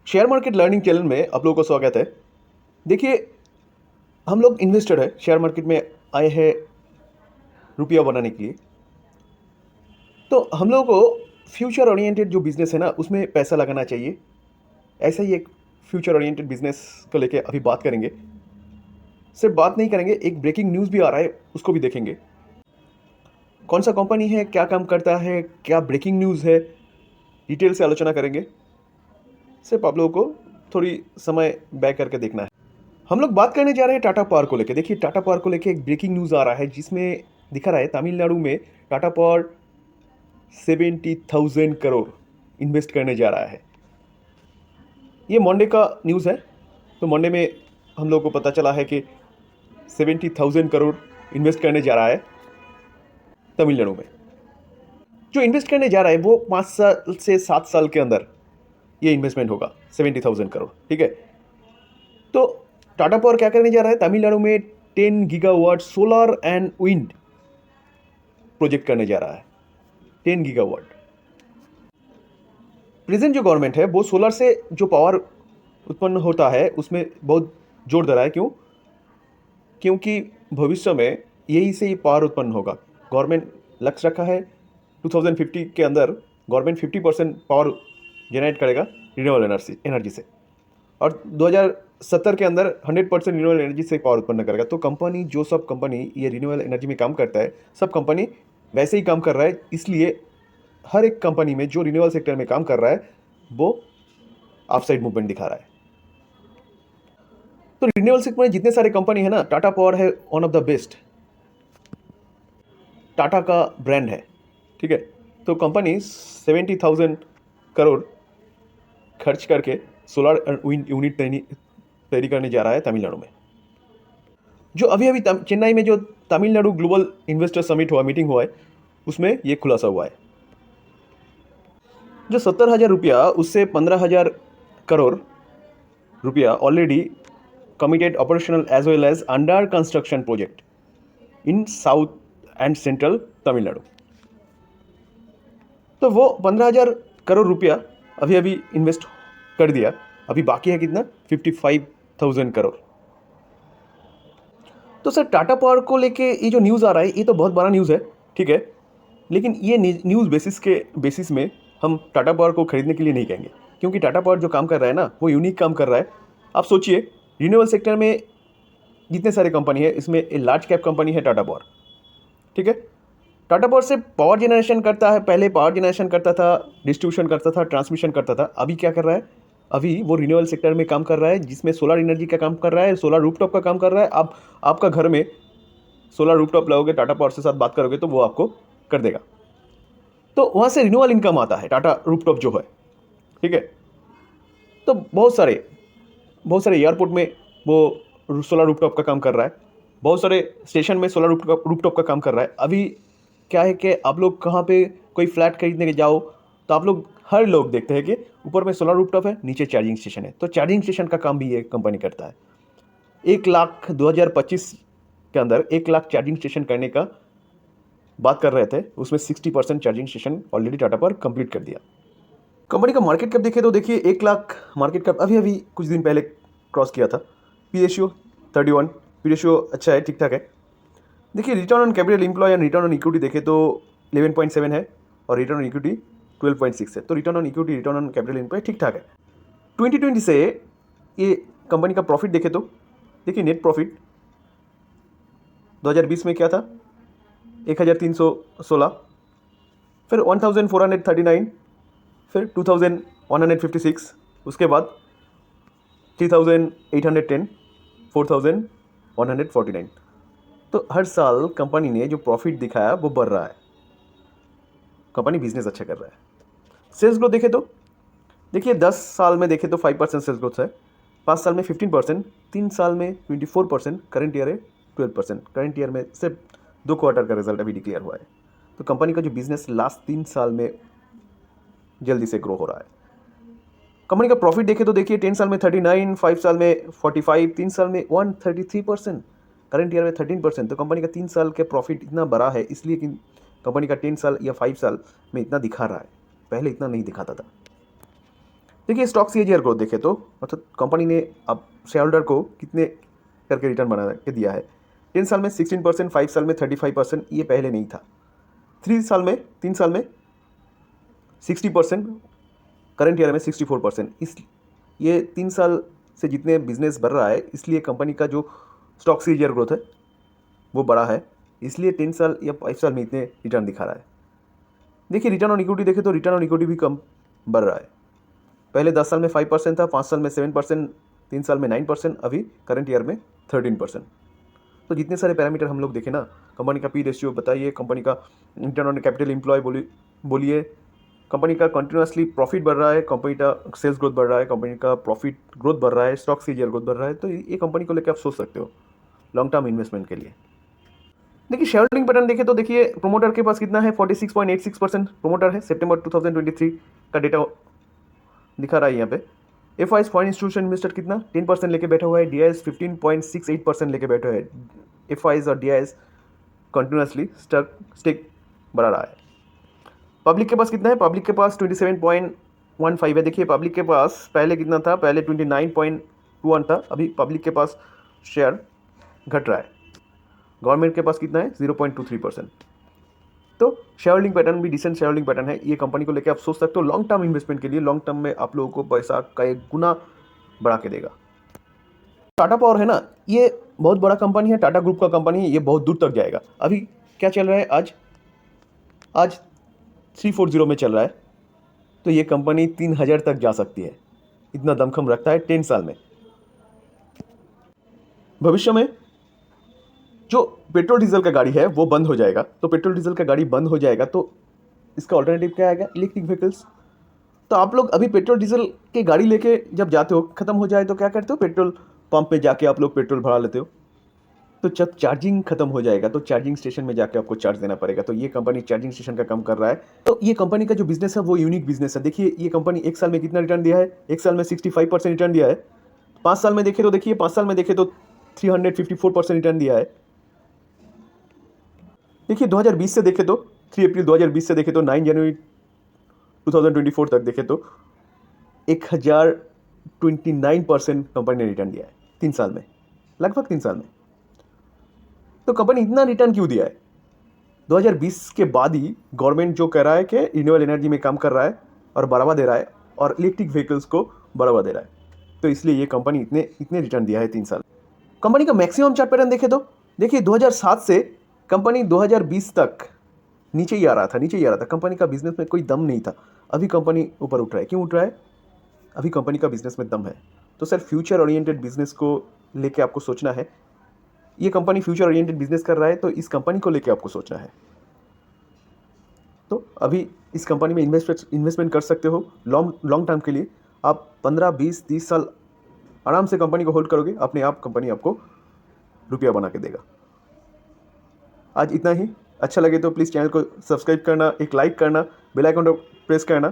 Share market learning channel में आप लोगों को स्वागत है। देखिए, हम लोग इन्वेस्टर है, शेयर मार्केट में आए हैं रुपया बनाने के लिए। तो हम लोगों को फ्यूचर ओरिएंटेड जो बिजनेस है ना, उसमें पैसा लगाना चाहिए। ऐसा ही एक फ्यूचर ओरिएंटेड बिजनेस को लेके अभी बात करेंगे। सिर्फ बात नहीं करेंगे, एक ब्रेकिंग न्यूज़ भी आ रहा है, उसको भी देखेंगे। कौन सा कंपनी है, क्या काम करता है, क्या ब्रेकिंग न्यूज़ है, डिटेल से आलोचना करेंगे। सिर्फ आप लोगों को थोड़ी समय बैक करके देखना है। हम लोग बात करने जा रहे हैं टाटा पावर को लेके। देखिए, टाटा पावर को लेके एक ब्रेकिंग न्यूज़ आ रहा है जिसमें दिखा रहा है तमिलनाडु में टाटा पावर 70,000 करोड़ इन्वेस्ट करने जा रहा है। ये मंडे का न्यूज़ है। तो मंडे में हम लोग को पता चला है कि 70,000 करोड़ इन्वेस्ट करने जा रहा है तमिलनाडु में। जो इन्वेस्ट करने जा रहा है वो 5 साल से 7 साल के अंदर ये इन्वेस्टमेंट होगा, 70,000 करोड़। ठीक है। तो टाटा पावर क्या करने जा रहा है, तमिलनाडु में 10 gigawatt solar and wind project करने जा रहा है। 10 गीगावाट। प्रेजेंट जो गवर्नमेंट है वो सोलर से जो पावर उत्पन्न होता है उसमें बहुत जोर दे रहा है। क्यों? क्योंकि भविष्य में यही से ही पावर उत्पन्न होगा। गवर्नमेंट लक्ष्य रखा है 2050 के अंदर गवर्नमेंट 50% पावर जनरेट करेगा रिन्यूएबल एनर्जी से, और 2070 के अंदर 100% रिन्यूएबल एनर्जी से पावर उत्पन्न करेगा। तो कंपनी, जो सब कंपनी ये रिन्यूएबल एनर्जी में काम करता है, सब कंपनी वैसे ही काम कर रहा है। इसलिए हर एक कंपनी में जो रिन्यूएबल सेक्टर में काम कर रहा है वो अपसाइड मूवमेंट दिखा रहा है। तो रिन्यूएबल सेक्टर में जितने सारे कंपनी है ना, टाटा पावर है one of the best. Tata का ब्रांड है। ठीक है। तो कंपनी 70,000 करोड़ खर्च करके सोलर विंड यूनिट तैयारी करने जा रहा है तमिलनाडु में। जो अभी अभी चेन्नई में जो तमिलनाडु ग्लोबल इन्वेस्टर समिट हुआ, मीटिंग हुआ है, उसमें ये खुलासा हुआ है। जो 70,000 रुपया, उससे 15,000 करोड़ रुपया already committed operational as well as under construction project in south and central Tamil Nadu. तो वो 15,000 करोड़ रुपया अभी अभी इन्वेस्ट कर दिया। अभी बाकी है कितना? 55,000 करोड़। तो सर, टाटा पावर को लेके ये जो न्यूज़ आ रहा है, ये तो बहुत बड़ा न्यूज़ है। ठीक है। लेकिन ये न्यूज़ बेसिस में हम टाटा पावर को खरीदने के लिए नहीं कहेंगे, क्योंकि टाटा पावर जो काम कर रहा है ना, वो यूनिक काम कर रहा है। आप सोचिए, रिन्यूएबल सेक्टर में जितने सारे कंपनी है, इसमें एक लार्ज कैप कंपनी है टाटा पावर। ठीक है। टाटा पावर से पावर जनरेशन करता है। पहले पावर जनरेशन करता था, डिस्ट्रीब्यूशन करता था, ट्रांसमिशन करता था। अभी क्या कर रहा है? अभी वो रिन्यूएबल सेक्टर में काम कर रहा है, जिसमें सोलर एनर्जी का काम कर रहा है, सोलर रूफटॉप का काम कर रहा है। आप आपका घर में सोलर रूफटॉप लगाओगे, टाटा पावर से साथ बात करोगे तो वो आपको कर देगा। तो वहाँ से रिन्यूएबल इनकम आता है टाटा रूफटॉप जो है। ठीक है। तो बहुत सारे एयरपोर्ट में वो सोलर रूफटॉप का काम कर रहा है। बहुत सारे स्टेशन में सोलर रूफटॉप का काम कर रहा है। अभी क्या है कि आप लोग कहाँ पे कोई फ्लैट खरीदने के जाओ तो आप लोग, हर लोग देखते हैं कि ऊपर में सोलर रूफटॉप है, नीचे चार्जिंग स्टेशन है। तो चार्जिंग स्टेशन का काम भी ये कंपनी करता है। 1,00,000 2025 के अंदर 1,00,000 चार्जिंग स्टेशन करने का बात कर रहे थे। उसमें 60% चार्जिंग स्टेशन ऑलरेडी टाटा पर कंप्लीट कर दिया। कंपनी का मार्केट कैप देखे तो देखिए, 1,00,000 मार्केट कैप अभी अभी कुछ दिन पहले क्रॉस किया था। पी रेशियो 31, पी रेशियो अच्छा है, ठीक ठाक है। देखिए, return on capital employ and return on equity देखे तो 11.7 है, और रिटर्न ऑन इक्विटी 12.6 है। तो return on equity, return on capital employ ठीक ठाक है। 2020 से ये कंपनी का प्रॉफिट देखे तो देखिए, नेट प्रॉफिट 2020 में क्या था? 1,316, फिर 1,439, फिर 2,156, उसके बाद 3,810, 4,149। तो हर साल कंपनी ने जो प्रॉफिट दिखाया वो बढ़ रहा है। कंपनी बिजनेस अच्छा कर रहा है। सेल्स ग्रोथ देखे तो देखिए, 10 साल में देखे तो 5% सेल्स ग्रोथ है, 5 साल में 15%, 3 साल में 24%, करंट ईयर है 12%। करंट ईयर में सिर्फ 2 क्वार्टर का रिजल्ट अभी डिक्लेयर हुआ है। तो कंपनी का जो बिजनेस लास्ट 3 साल में जल्दी से ग्रो हो रहा है। कंपनी का प्रॉफिट देखे तो देखिए, 10 साल में 39, 5 साल में 45, 3 साल में 133%, करंट ईयर में 13%। तो कंपनी का 3 साल के प्रॉफिट इतना बड़ा है, इसलिए कि कंपनी का 10 साल या 5 साल में इतना दिखा रहा है, पहले इतना नहीं दिखाता था। देखिए स्टॉक सीएजीआर ग्रोथ देखें तो मतलब कंपनी ने अब शेयर होल्डर को कितने करके रिटर्न बना के दिया है। 10 साल में 16%, 5 साल में 35%, ये पहले नहीं था। 3 साल में 60%, करंट ईयर में 64%। इस ये 3 साल से जितने बिजनेस बढ़ रहा है, इसलिए कंपनी का जो स्टॉक सीजीआर ग्रोथ है वो बड़ा है, इसलिए 10 साल या 5 साल में इतने रिटर्न दिखा रहा है। देखिए रिटर्न ऑन इक्विटी देखें तो रिटर्न ऑन इक्विटी भी कम बढ़ रहा है। पहले 10 साल में 5% था, 5 साल में 7%, 3 साल में 9%, अभी करंट ईयर में 13%। तो जितने सारे पैरामीटर हम लोग देखें ना, कंपनी का पी रेशियो बताइए, कंपनी का रिटर्न ऑन कैपिटल एम्प्लॉय बोलिए, कंपनी का कंटिन्यूसली प्रॉफिट बढ़ रहा है, कंपनी का सेल्स ग्रोथ बढ़ रहा है, कंपनी का प्रॉफिट ग्रोथ बढ़ रहा है, स्टॉक सीजीआर ग्रोथ बढ़ रहा है, तो ये कंपनी को लेकर आप सोच सकते हो लॉन्ग टर्म इन्वेस्टमेंट के लिए। देखिए शेयर होल्डिंग पैटर्न देखें तो देखिए प्रोमोटर के पास कितना है, 46.86% प्रोमोटर है। सितंबर 2023 का डेटा दिखा रहा है यहाँ पे। F I foreign institution investor कितना 10% लेके बैठा हुआ है। डी आई एस 15.68% लेके बैठा है। एफ आईज और DIIs continuously stake बढ़ा रहा है। पब्लिक के पास कितना है, पब्लिक के पास 27.15 है। देखिए पब्लिक के पास पहले कितना था, पहले 29.21 था, अभी पब्लिक के पास शेयर घट रहा है। गवर्नमेंट के पास कितना है, 0.23%। तो शेयर होल्डिंग पैटर्न भी डिसेंट शेयर होल्डिंग पैटर्न है। ये कंपनी को लेकर आप सोच सकते हो लॉन्ग टर्म इन्वेस्टमेंट के लिए। लॉन्ग टर्म में आप लोगों को पैसा का 1 गुना बढ़ा के देगा। टाटा पावर है ना, ये बहुत बड़ा कंपनी है, टाटा ग्रुप का कंपनी है, ये बहुत दूर तक जाएगा। अभी क्या चल रहा है, आज 340 में चल रहा है, तो ये कंपनी 3000 तक जा सकती है, इतना दमखम रखता है 10 साल में। भविष्य में जो पेट्रोल डीजल का गाड़ी है वो बंद हो जाएगा, तो पेट्रोल डीजल का गाड़ी बंद हो जाएगा तो इसका ऑल्टरनेटिव क्या आएगा, इलेक्ट्रिक व्हीकल्स। तो आप लोग अभी पेट्रोल डीजल की गाड़ी लेके जब जाते हो, खत्म हो जाए तो क्या करते हो, पेट्रोल पंप पे जाके आप लोग पेट्रोल भरा लेते हो। तो जब चार्जिंग खत्म हो जाएगा तो चार्जिंग स्टेशन में जाके आपको चार्ज देना पड़ेगा। तो ये कंपनी चार्जिंग स्टेशन का काम कर रहा है। तो ये कंपनी का जो बिजनेस है वो यूनिक बिजनेस है। देखिए ये कंपनी 1 साल में कितना रिटर्न दिया है, 1 साल में 65% रिटर्न दिया है। 5 साल में देखे तो देखिए 5 साल में देखे तो 354% रिटर्न दिया है। देखिए 2020 से देखे तो 3 अप्रैल 2020 से देखे तो 9 जनवरी 2024 तक देखे तो 1029% कंपनी ने रिटर्न दिया है 3 साल में, लगभग 3 साल में। तो कंपनी इतना रिटर्न क्यों दिया है? 2020 के बाद ही गवर्नमेंट जो कह रहा है कि रिन्यूएबल एनर्जी में काम कर रहा है और बढ़ावा दे रहा है और इलेक्ट्रिक व्हीकल्स को बढ़ावा दे रहा है, तो इसलिए ये कंपनी इतने रिटर्न दिया है 3 साल। कंपनी का मैक्सिमम चार्ट पैटर्न देखे तो देखिए 2007 से कंपनी 2020 तक नीचे ही आ रहा था। कंपनी का बिजनेस में कोई दम नहीं था। अभी कंपनी ऊपर उठ रहा है। क्यों उठ रहा है? अभी कंपनी का बिजनेस में दम है। तो सर फ्यूचर ओरिएंटेड बिजनेस को लेके आपको सोचना है। ये कंपनी फ्यूचर ओरिएंटेड बिजनेस कर रहा है, तो इस कंपनी को लेके आपको सोचना है। तो अभी इस कंपनी में इन्वेस्टमेंट कर सकते हो लॉन्ग टर्म के लिए। आप 15, 20, 30 साल आराम से कंपनी को होल्ड करोगे, अपने आप कंपनी आपको रुपया बना के देगा। आज इतना ही। अच्छा लगे तो प्लीज़ चैनल को सब्सक्राइब करना, एक लाइक करना, बेल आइकन को प्रेस करना।